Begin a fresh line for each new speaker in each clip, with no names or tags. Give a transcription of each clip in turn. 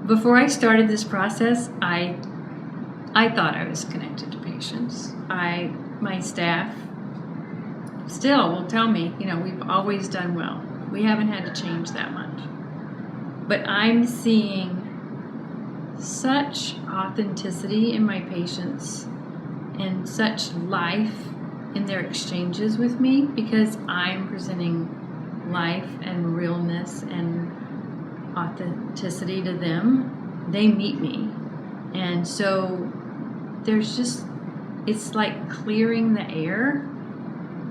Before I started this process, I thought I was connected to patients. My staff still will tell me, we've always done well. We haven't had to change that much. But I'm seeing such authenticity in my patients and such life in their exchanges with me because I'm presenting life and realness and authenticity to them. They meet me. And so it's like clearing the air.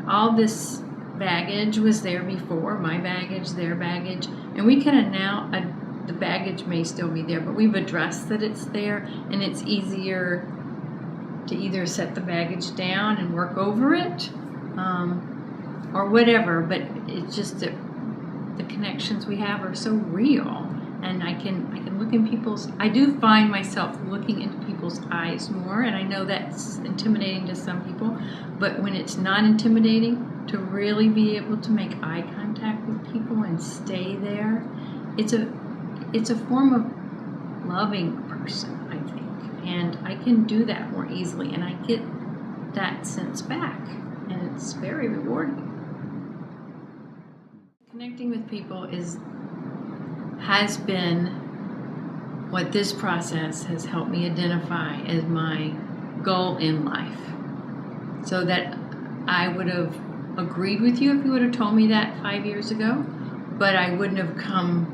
All this baggage was there before, my baggage, their baggage, and we kind of now, the baggage may still be there, but we've addressed that it's there, and it's easier to either set the baggage down and work over it, or whatever, but it's just that the connections we have are so real, and I can look in I do find myself looking into people's eyes more, and I know that's intimidating to some people, but when it's not intimidating, to really be able to make eye contact with people and stay there, it's a form of loving a person, I think, and I can do that more easily, and I get that sense back, and it's very rewarding. Connecting with people has been what this process has helped me identify as my goal in life. So that I would have agreed with you if you would have told me that 5 years ago, but I wouldn't have come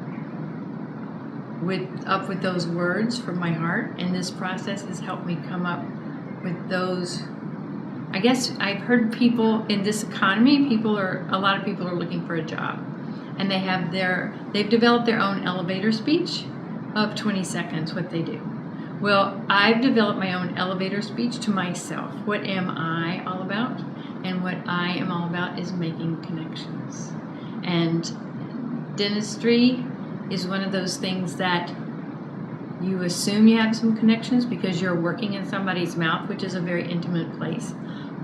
up with those words from my heart, and this process has helped me come up with those. I guess I've heard people in this economy, a lot of people are looking for a job, and they've developed their own elevator speech of 20 seconds, what they do. Well, I've developed my own elevator speech to myself. What am I all about? And what I am all about is making connections. And dentistry is one of those things that you assume you have some connections because you're working in somebody's mouth, which is a very intimate place.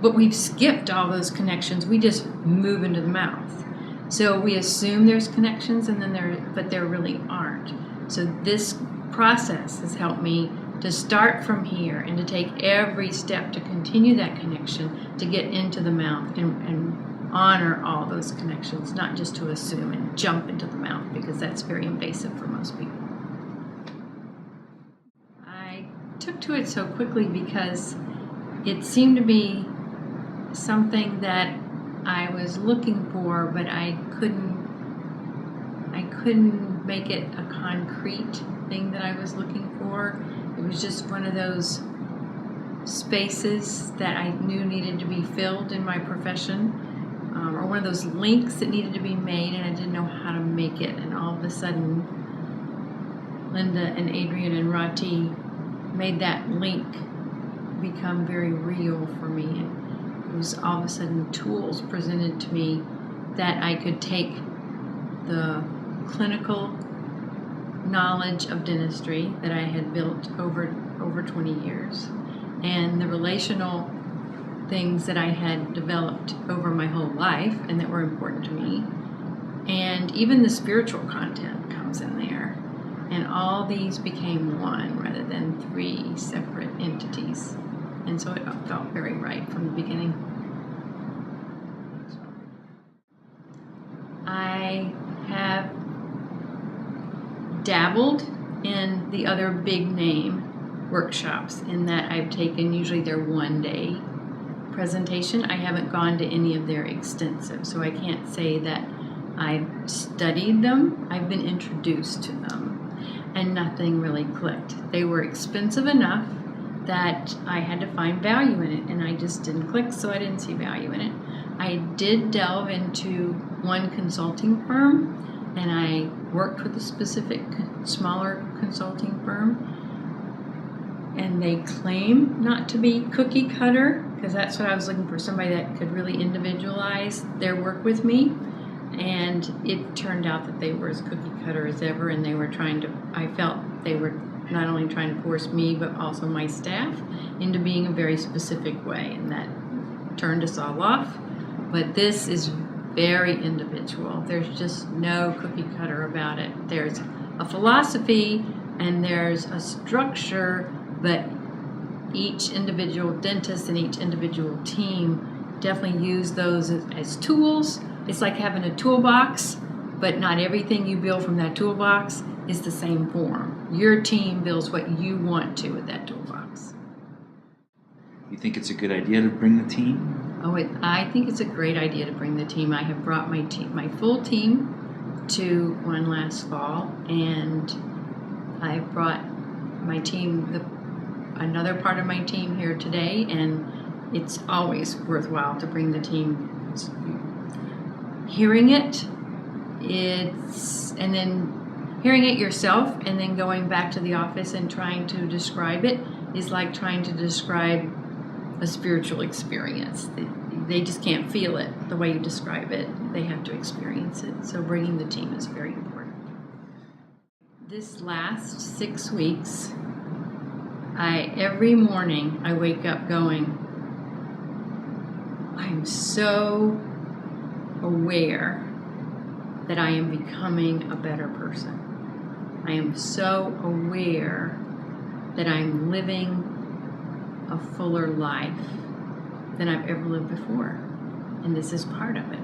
But we've skipped all those connections. We just move into the mouth. So we assume there's connections, but there really aren't. So this process has helped me to start from here and to take every step to continue that connection, to get into the mouth and honor all those connections, not just to assume and jump into the mouth, because that's very invasive for most people. I took to it so quickly because it seemed to be something that I was looking for, but I couldn't make it a concrete thing that I was looking for. It was just one of those spaces that I knew needed to be filled in my profession, or one of those links that needed to be made, and I didn't know how to make it. And all of a sudden, Linda and Adrian and Rati made that link become very real for me. And it was all of a sudden tools presented to me that I could take the clinical knowledge of dentistry that I had built over 20 years, and the relational things that I had developed over my whole life and that were important to me, and even the spiritual content comes in there, and all these became one rather than three separate entities, and so it felt very right from the beginning. I have dabbled in the other big name workshops in that I've taken, usually their one-day presentation. I haven't gone to any of their extensive, so I can't say that I've studied them. I've been introduced to them, and nothing really clicked. They were expensive enough that I had to find value in it, and I just didn't click, so I didn't see value in it. I did delve into one consulting firm, and I worked with a specific smaller consulting firm, and they claim not to be cookie cutter, because that's what I was looking for, somebody that could really individualize their work with me, and it turned out that they were as cookie cutter as ever, and I felt they were not only trying to force me but also my staff into being a very specific way, and that turned us all off. But this is very individual. There's just no cookie cutter about it. There's a philosophy and there's a structure, but each individual dentist and each individual team definitely use those as tools. It's like having a toolbox, but not everything you build from that toolbox is the same form. Your team builds what you want to with that toolbox.
You think it's a good idea to bring the team?
I think it's a great idea to bring the team. I have brought my full team to one last fall, and I brought my team, another part of my team here today, and it's always worthwhile to bring the team. Hearing it, and then hearing it yourself, and then going back to the office and trying to describe it is like trying to describe a spiritual experience. They just can't feel it the way you describe it. They have to experience it. So bringing the team is very important. This last 6 weeks, every morning I wake up going, I'm so aware that I am becoming a better person. I am so aware that I'm living a fuller life than I've ever lived before. And this is part of it.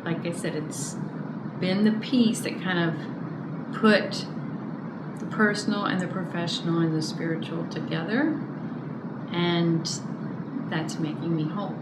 Like I said, it's been the piece that kind of put the personal and the professional and the spiritual together, and that's making me whole.